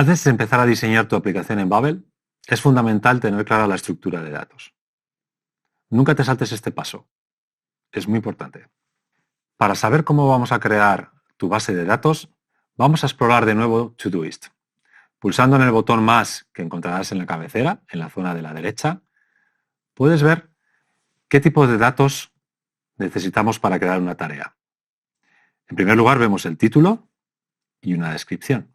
Antes de empezar a diseñar tu aplicación en Babel, es fundamental tener clara la estructura de datos. Nunca te saltes este paso. Es muy importante. Para saber cómo vamos a crear tu base de datos, vamos a explorar de nuevo Todoist. Pulsando en el botón más que encontrarás en la cabecera, en la zona de la derecha, puedes ver qué tipo de datos necesitamos para crear una tarea. En primer lugar, vemos el título y una descripción.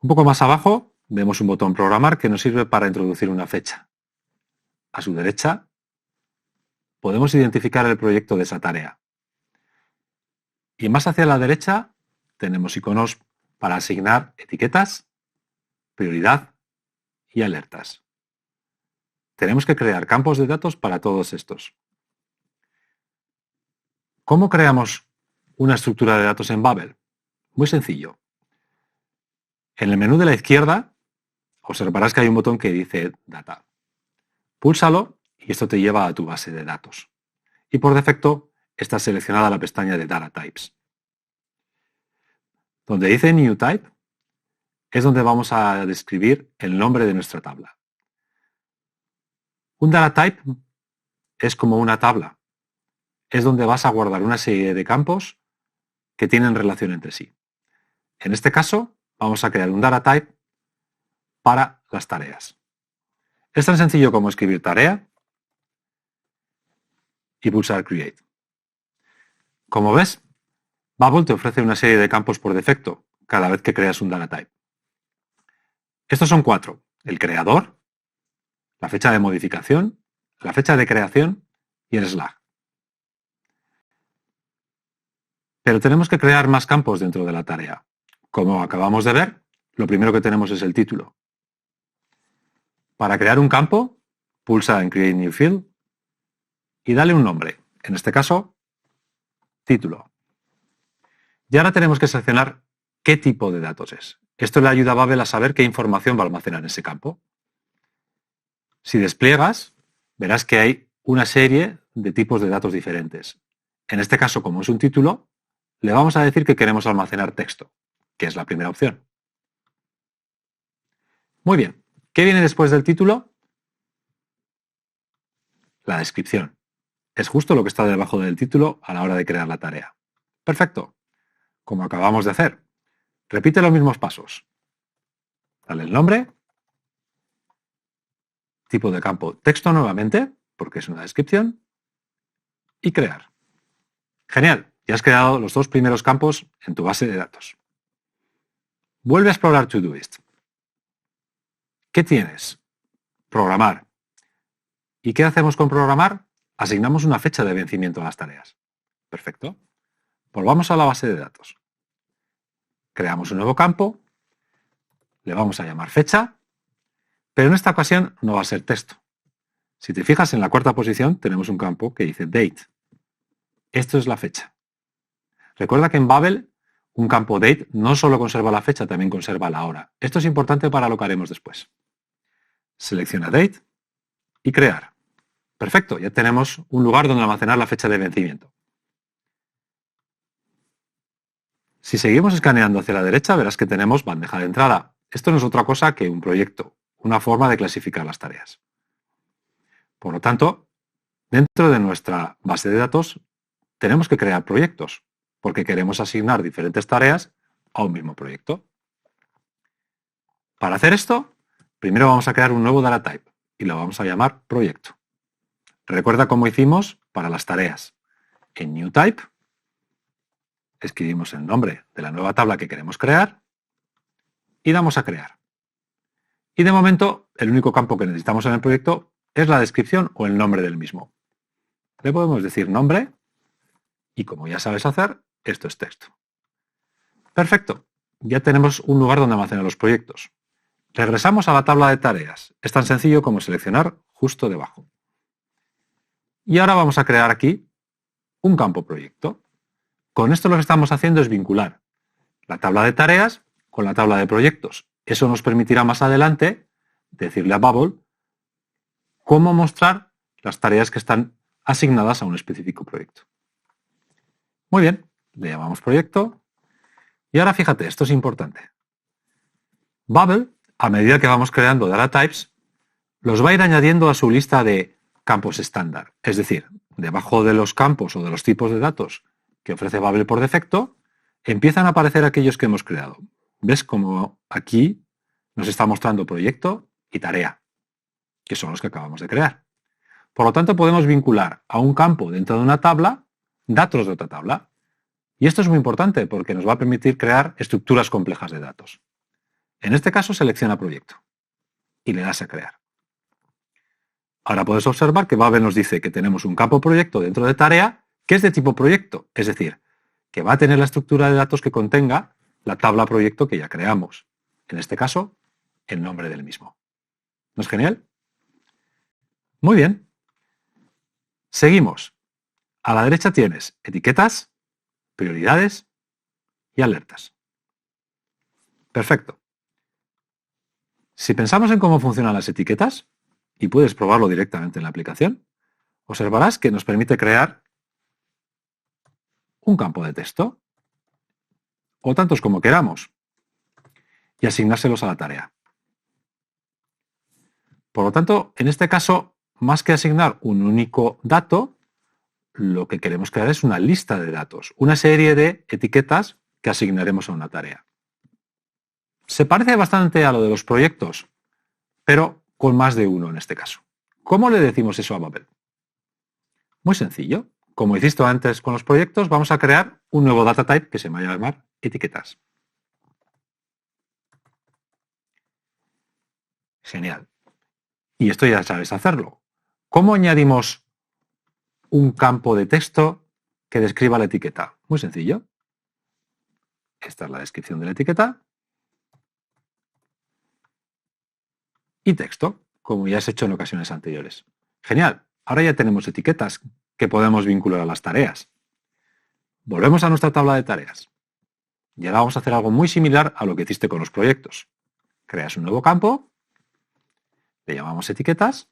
Un poco más abajo vemos un botón programar que nos sirve para introducir una fecha. A su derecha podemos identificar el proyecto de esa tarea. Y más hacia la derecha tenemos iconos para asignar etiquetas, prioridad y alertas. Tenemos que crear campos de datos para todos estos. ¿Cómo creamos una estructura de datos en Babel? Muy sencillo. En el menú de la izquierda observarás que hay un botón que dice Data. Púlsalo y esto te lleva a tu base de datos. Y por defecto está seleccionada la pestaña de Data Types. Donde dice New Type es donde vamos a describir el nombre de nuestra tabla. Un Data Type es como una tabla. Es donde vas a guardar una serie de campos que tienen relación entre sí. En este caso, vamos a crear un Data Type para las tareas. Es tan sencillo como escribir tarea y pulsar Create. Como ves, Babel te ofrece una serie de campos por defecto cada vez que creas un Data Type. Estos son 4. El creador, la fecha de modificación, la fecha de creación y el slag. Pero tenemos que crear más campos dentro de la tarea. Como acabamos de ver, lo primero que tenemos es el título. Para crear un campo, pulsa en Create New Field y dale un nombre. En este caso, título. Y ahora tenemos que seleccionar qué tipo de datos es. Esto le ayuda a Babel a saber qué información va a almacenar en ese campo. Si despliegas, verás que hay una serie de tipos de datos diferentes. En este caso, como es un título, le vamos a decir que queremos almacenar texto, que es la primera opción. Muy bien. ¿Qué viene después del título? La descripción. Es justo lo que está debajo del título a la hora de crear la tarea. Perfecto. Como acabamos de hacer. Repite los mismos pasos. Dale el nombre. Tipo de campo texto nuevamente, porque es una descripción. Y crear. Genial. Ya has creado los 2 primeros campos en tu base de datos. Vuelve a explorar Todoist. ¿Qué tienes? Programar. ¿Y qué hacemos con programar? Asignamos una fecha de vencimiento a las tareas. Perfecto. Volvamos a la base de datos. Creamos un nuevo campo. Le vamos a llamar fecha. Pero en esta ocasión no va a ser texto. Si te fijas en la 4ª posición tenemos un campo que dice date. Esto es la fecha. Recuerda que en Babel un campo date no solo conserva la fecha, también conserva la hora. Esto es importante para lo que haremos después. Selecciona date y crear. Perfecto, ya tenemos un lugar donde almacenar la fecha de vencimiento. Si seguimos escaneando hacia la derecha verás que tenemos bandeja de entrada. Esto no es otra cosa que un proyecto, una forma de clasificar las tareas. Por lo tanto, dentro de nuestra base de datos tenemos que crear proyectos, porque queremos asignar diferentes tareas a un mismo proyecto. Para hacer esto, primero vamos a crear un nuevo data type y lo vamos a llamar proyecto. Recuerda cómo hicimos para las tareas. En New Type escribimos el nombre de la nueva tabla que queremos crear y damos a crear. Y de momento, el único campo que necesitamos en el proyecto es la descripción o el nombre del mismo. Le podemos decir nombre y como ya sabes hacer, esto es texto. Perfecto. Ya tenemos un lugar donde almacenar los proyectos. Regresamos a la tabla de tareas. Es tan sencillo como seleccionar justo debajo. Y ahora vamos a crear aquí un campo proyecto. Con esto lo que estamos haciendo es vincular la tabla de tareas con la tabla de proyectos. Eso nos permitirá más adelante decirle a Babel cómo mostrar las tareas que están asignadas a un específico proyecto. Muy bien, le llamamos proyecto. Y ahora fíjate, esto es importante. Babel, a medida que vamos creando data types, los va a ir añadiendo a su lista de campos estándar. Es decir, debajo de los campos o de los tipos de datos que ofrece Babel por defecto, empiezan a aparecer aquellos que hemos creado. ¿Ves cómo aquí nos está mostrando proyecto y tarea, que son los que acabamos de crear? Por lo tanto, podemos vincular a un campo dentro de una tabla datos de otra tabla. Y esto es muy importante porque nos va a permitir crear estructuras complejas de datos. En este caso, selecciona proyecto y le das a crear. Ahora puedes observar que Babel nos dice que tenemos un campo proyecto dentro de tarea que es de tipo proyecto, es decir, que va a tener la estructura de datos que contenga la tabla proyecto que ya creamos. En este caso, el nombre del mismo. ¿No es genial? Muy bien. Seguimos. A la derecha tienes etiquetas, prioridades y alertas. Perfecto. Si pensamos en cómo funcionan las etiquetas, y puedes probarlo directamente en la aplicación, observarás que nos permite crear un campo de texto, o tantos como queramos, y asignárselos a la tarea. Por lo tanto, en este caso, más que asignar un único dato, lo que queremos crear es una lista de datos, una serie de etiquetas que asignaremos a una tarea. Se parece bastante a lo de los proyectos, pero con más de uno en este caso. ¿Cómo le decimos eso a Babel? Muy sencillo. Como hiciste antes con los proyectos, vamos a crear un nuevo data type que se va a llamar etiquetas. Genial. Y esto ya sabes hacerlo. ¿Cómo añadimos un campo de texto que describa la etiqueta? Muy sencillo. Esta es la descripción de la etiqueta. Y texto, como ya has hecho en ocasiones anteriores. Genial. Ahora ya tenemos etiquetas que podemos vincular a las tareas. Volvemos a nuestra tabla de tareas. Y ahora vamos a hacer algo muy similar a lo que hiciste con los proyectos. Creas un nuevo campo, le llamamos etiquetas.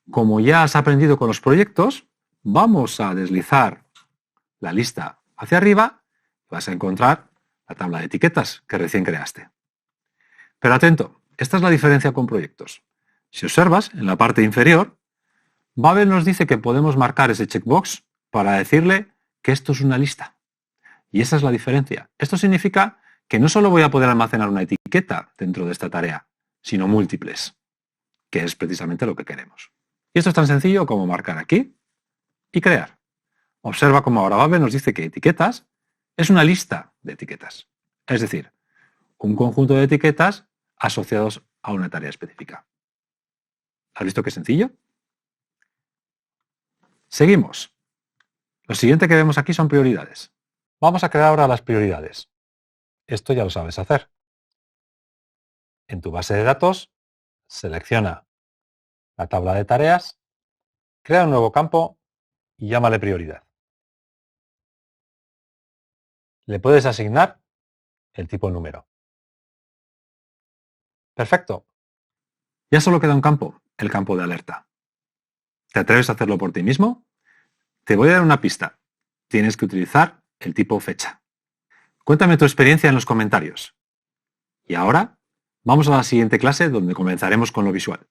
Como ya has aprendido con los proyectos, vamos a deslizar la lista hacia arriba y vas a encontrar la tabla de etiquetas que recién creaste. Pero atento, esta es la diferencia con proyectos. Si observas, en la parte inferior, Babel nos dice que podemos marcar ese checkbox para decirle que esto es una lista. Y esa es la diferencia. Esto significa que no solo voy a poder almacenar una etiqueta dentro de esta tarea, sino múltiples, que es precisamente lo que queremos. Y esto es tan sencillo como marcar aquí y crear. Observa cómo ahora Babel nos dice que etiquetas es una lista de etiquetas. Es decir, un conjunto de etiquetas asociados a una tarea específica. ¿Has visto qué sencillo? Seguimos. Lo siguiente que vemos aquí son prioridades. Vamos a crear ahora las prioridades. Esto ya lo sabes hacer. En tu base de datos, selecciona la tabla de tareas, crea un nuevo campo y llámale prioridad. Le puedes asignar el tipo número. Perfecto. Ya solo queda un campo, el campo de alerta. ¿Te atreves a hacerlo por ti mismo? Te voy a dar una pista. Tienes que utilizar el tipo fecha. Cuéntame tu experiencia en los comentarios. Y ahora, vamos a la siguiente clase donde comenzaremos con lo visual.